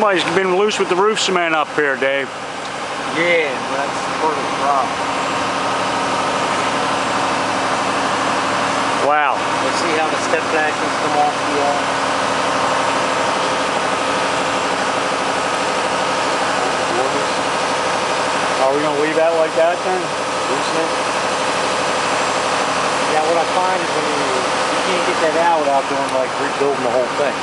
Somebody's been loose with the roof cement up here, Dave. Yeah, but that's part of the problem. Wow. Let's see how the step flashings come off the Are we gonna leave that like that then? Yeah, what I find is when you can't get that out without doing like rebuilding the whole thing.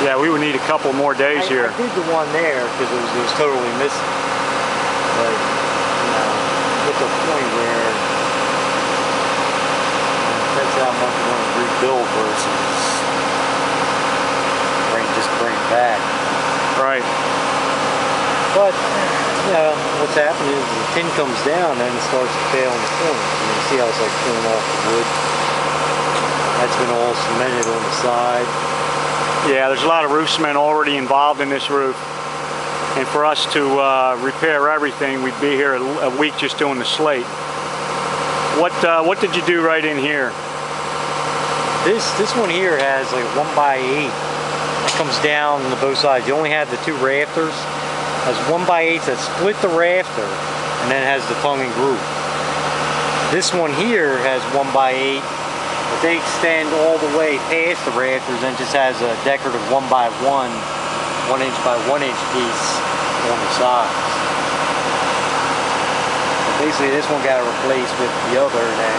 Yeah, we would need a couple more days here. I did the one there because it was totally missing. But, you know, get to a point where that's how much you want to rebuild versus just bring it back. Right. But, you know, what's happening is the tin comes down and it starts to fail in the corners. You see how it's like pulling off the wood. That's been all cemented on the side. Yeah, there's a lot of roof cement already involved in this roof. And for us to repair everything, we'd be here a week just doing the slate. What did you do right in here? This one here has like 1x8. It comes down on both sides. You only have the two rafters. It has 1x8 that split the rafter, and then it has the tongue and groove. This one here has 1x8. But they extend all the way past the rafters and just has a decorative 1x1, 1 inch by 1 inch piece on the sides. So basically this one got replaced with the other, and then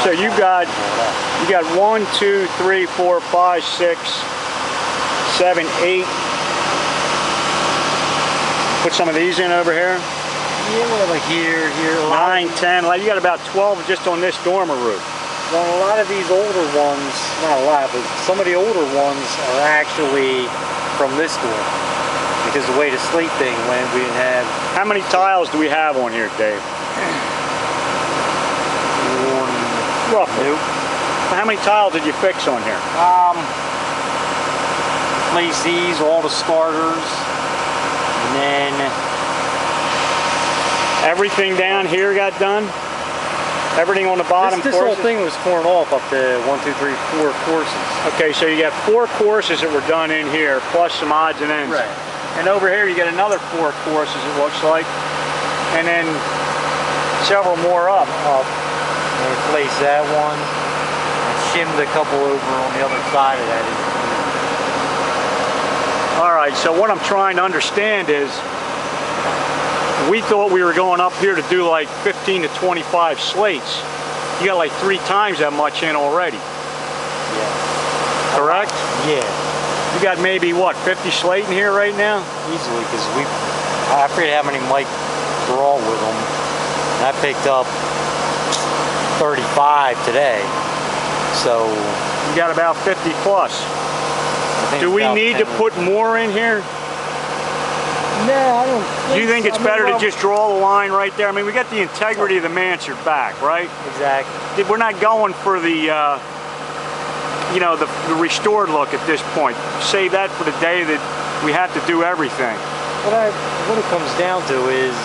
so you got 1, 2, 3, 4, 5, 6, 7, 8. Put some of these in over here. Yeah, like here, 9, 10. Like you got about 12 just on this dormer roof. Well, a lot of these older ones, not a lot, but some of the older ones are actually from this door. Because the way the slate thing went, we didn't have... How many tiles do we have on here, Dave? Roughly. Nope. How many tiles did you fix on here? Place these, all the starters, and then... Everything down here got done? Everything on the bottom This whole thing was torn off up to 1, 2, 3, 4 courses. Okay, so you got 4 courses that were done in here, plus some odds and ends. Right. And over here you got another 4 courses, it looks like. And then several more up. And replace that one. And shimmed a couple over on the other side of that. Alright, so what I'm trying to understand is, we thought we were going up here to do like 15 to 25 slates. You got like 3 times that much in already. Yeah. Correct? Yeah. You got maybe, what, 50 slate in here right now? Easily, because I forget how many mic were all with them. And I picked up 35 today. So... You got about 50 plus. Do we need to put more in here? No, I don't. Do you think it's better to just draw the line right there? I mean, we got the integrity of the mansard back, right? Exactly. We're not going for the, you know, the restored look at this point. Save that for the day that we have to do everything. What it comes down to is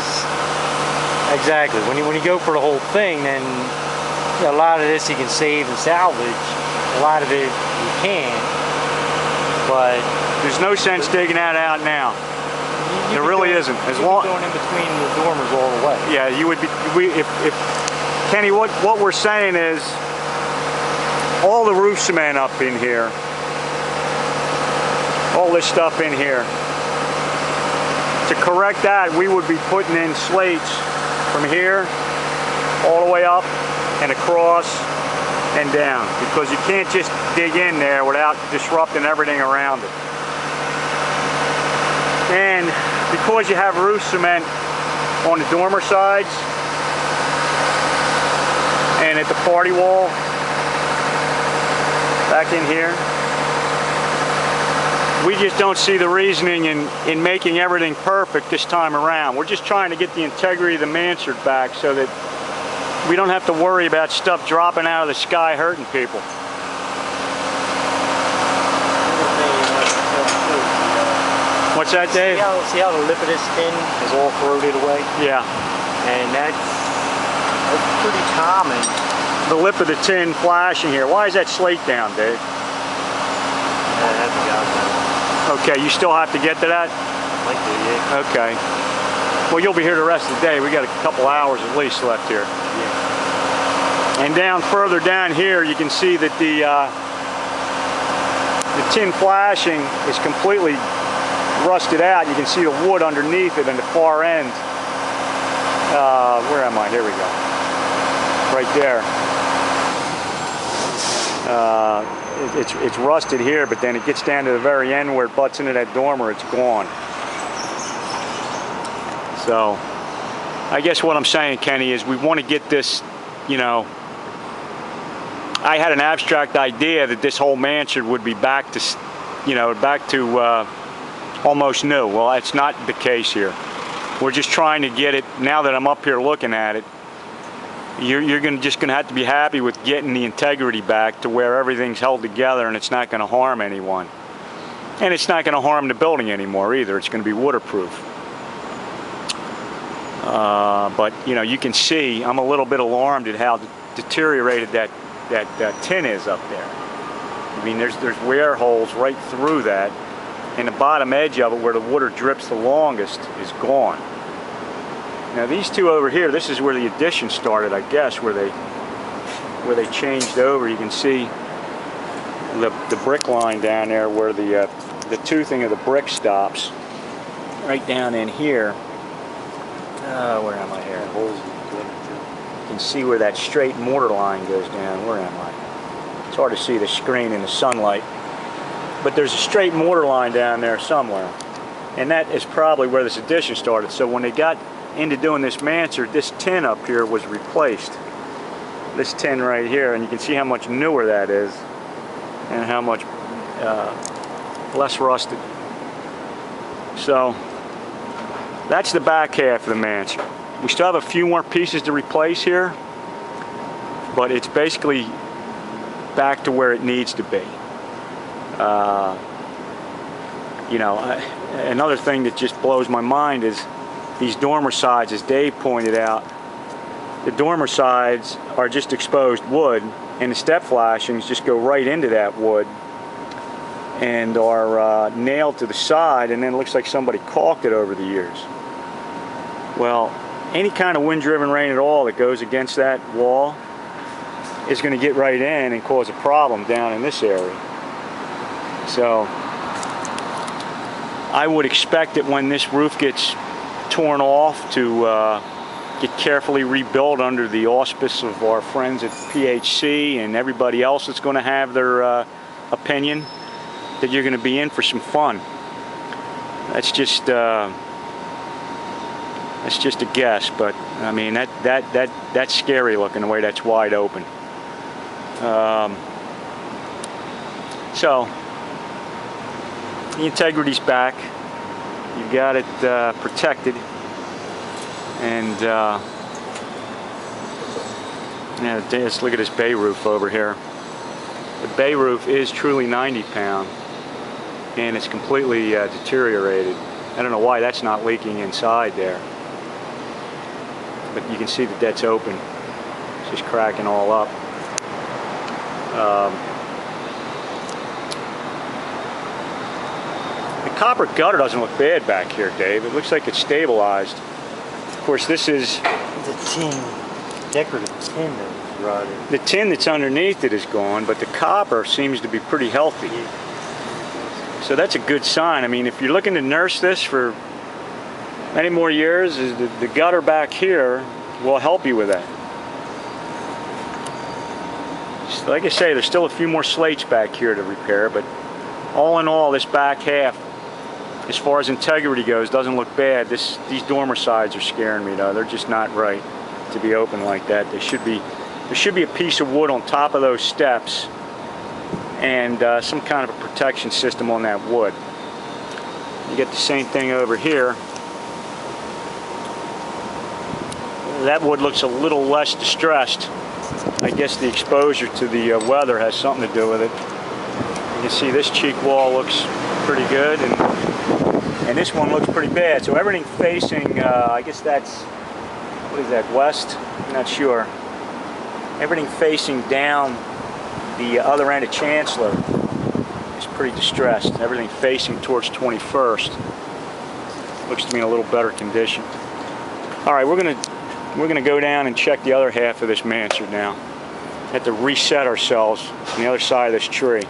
exactly when you go for the whole thing, then you know, a lot of this you can save and salvage. A lot of it you can, but there's no sense digging that out now. There really isn't. As long going in between the dormers all the way. Yeah, you would be. If Kenny, what we're saying is, all the roof cement up in here, all this stuff in here. To correct that, we would be putting in slates from here all the way up and across and down, because you can't just dig in there without disrupting everything around it. And because you have roof cement on the dormer sides and at the party wall back in here, we just don't see the reasoning in making everything perfect this time around. We're just trying to get the integrity of the mansard back so that we don't have to worry about stuff dropping out of the sky hurting people. What's that, Dave? See how the lip of this tin is all corroded away? Yeah. And that's pretty common. The lip of the tin flashing here. Why is that slate down, Dave? I have to go. Okay, you still have to get to that? I'd like to, yeah. Okay. Well, you'll be here the rest of the day. We got a couple hours at least left here. Yeah. And down further down here, you can see that the tin flashing is completely rusted out. You can see the wood underneath it in the far end. Where am I? Here we go. Right there. It's rusted here, but then it gets down to the very end where it butts into that dormer, it's gone. So, I guess what I'm saying, Kenny, is we want to get this, you know, I had an abstract idea that this whole mansion would be back to, you know, back to almost new. Well, that's not the case here. We're just trying to get it, now that I'm up here looking at it, you're just going to have to be happy with getting the integrity back to where everything's held together and it's not going to harm anyone. And it's not going to harm the building anymore either. It's going to be waterproof. But, you know, you can see I'm a little bit alarmed at how deteriorated that tin is up there. I mean, there's wear holes right through that, and the bottom edge of it where the water drips the longest is gone. Now these two over here, this is where the addition started, I guess, where they changed over. You can see the brick line down there where the toothing of the brick stops. Right down in here. Where am I here? You can see where that straight mortar line goes down. Where am I? It's hard to see the screen in the sunlight. But there's a straight mortar line down there somewhere. And that is probably where this addition started. So when they got into doing this mansard, this tin up here was replaced. This tin right here, and you can see how much newer that is and how much less rusted. So that's the back half of the mansard. We still have a few more pieces to replace here, but it's basically back to where it needs to be. You know, another thing that just blows my mind is these dormer sides, as Dave pointed out. The dormer sides are just exposed wood, and the step flashings just go right into that wood and are nailed to the side, and then it looks like somebody caulked it over the years. Well, any kind of wind-driven rain at all that goes against that wall is going to get right in and cause a problem down in this area. So I would expect that when this roof gets torn off to get carefully rebuilt under the auspice of our friends at PHC and everybody else that's going to have their opinion, that you're going to be in for some fun. That's just a guess, but I mean that's scary looking the way that's wide open. So the integrity's back. You've got it protected, and yeah, let's look at this bay roof over here. The bay roof is truly 90 pound, and it's completely deteriorated. I don't know why that's not leaking inside there, but you can see that that's open. It's just cracking all up. The copper gutter doesn't look bad back here, Dave. It looks like it's stabilized. Of course, this is the tin, decorative tin that was rotted. The tin that's underneath it is gone, but the copper seems to be pretty healthy. So that's a good sign. I mean, if you're looking to nurse this for many more years, the gutter back here will help you with that. So like I say, there's still a few more slates back here to repair, but all in all, this back half, as far as integrity goes, doesn't look bad. These dormer sides are scaring me though. They're just not right to be open like that. There should be a piece of wood on top of those steps and some kind of a protection system on that wood. You get the same thing over here. That wood looks a little less distressed. I guess the exposure to the weather has something to do with it. You can see this cheek wall looks pretty good, and this one looks pretty bad. So everything facing, I guess that's, what is that, west? I'm not sure. Everything facing down the other end of Chancellor is pretty distressed. Everything facing towards 21st looks to be in a little better condition. All right, we're gonna go down and check the other half of this mansard now. Have to reset ourselves on the other side of this tree.